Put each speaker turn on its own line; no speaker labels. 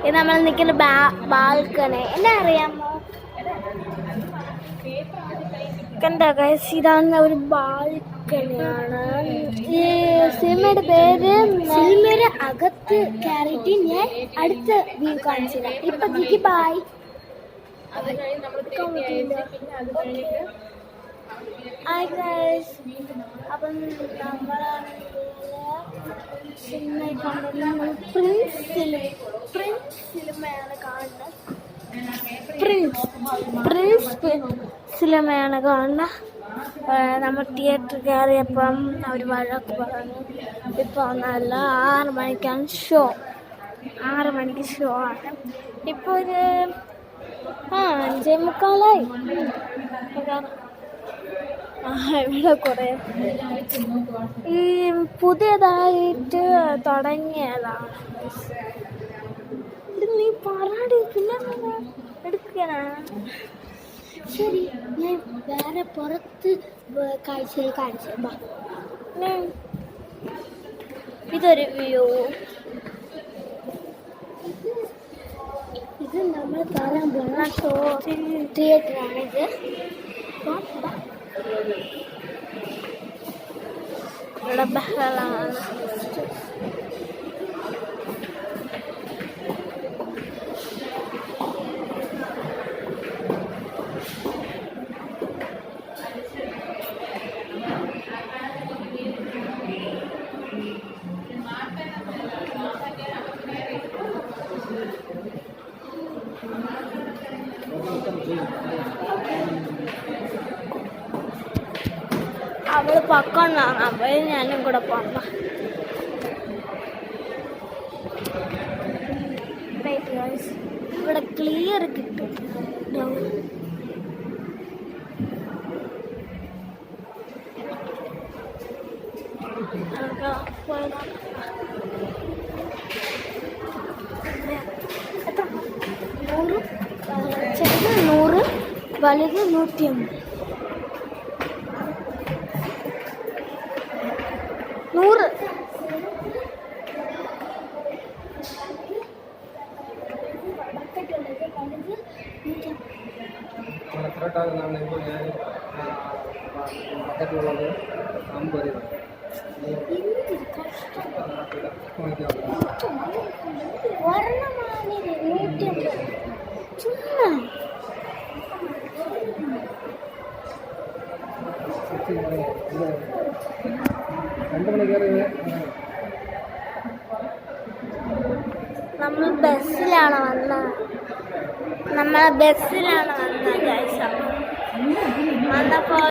ഇത് നമ്മൾ നിൽക്കുന്ന ബാൽക്കണി എന്നാ അറിയാമോ? കണ്ടോ ഗൈസ്, ഇതാണ് ഒരു ബാൽക്കണിയാണ്. ഈ സിനിമയുടെ പേര് സിനിമയുടെ അകത്ത് കയറിയിട്ട് ഞാൻ അടുത്ത വ്യൂ കാണിച്ചില്ല. ഇപ്പൊ ബൈ. അപ്പം നമ്മളാണ് സിനിമ കാണുന്നത്. പ്രിൻസ് സിനിമയാണ് കാണുന്നത്. പ്രിൻസ് സിനിമയാണ് കാണുന്നത്. നമ്മൾ തിയേറ്ററിൽ കയറിയപ്പം അവർ വഴക്ക് പറഞ്ഞു. ഇപ്പോൾ നല്ല 6 മണിക്കാണ് ഷോ. 6 മണിക്ക് ഷോ ആണ്. ഇപ്പോൾ ഒരു 5:45. ഇവിടെ കുറേ ഈ പുതിയതായിട്ട് തുടങ്ങിയതാണ്. നീ പാടി പിന്നെ എടുക്കാനാണ്. ശരി, ഞാൻ വേറെ പുറത്ത് കാഴ്ചയിൽ കാണിച്ചു. ഇതൊരു വ്യൂ. ഇത് നമ്മൾ കാണാൻ പോകുന്ന ഷോ തിയേറ്ററാണിത്. ഇവിടെ ബഹളമാണ്. അവള് പക്കണ്ടാണ്. അപ്പൊ ഞാനും കൂടെ പോന്ന. ഇവിടെ ക്ലിയർ കിട്ടും. ചെറുത് 100, വലുത് 150. 100. നമ്മൾ ബസ്സിലാണ് വന്നത്. ഗൈസ്. വന്നപ്പോൾ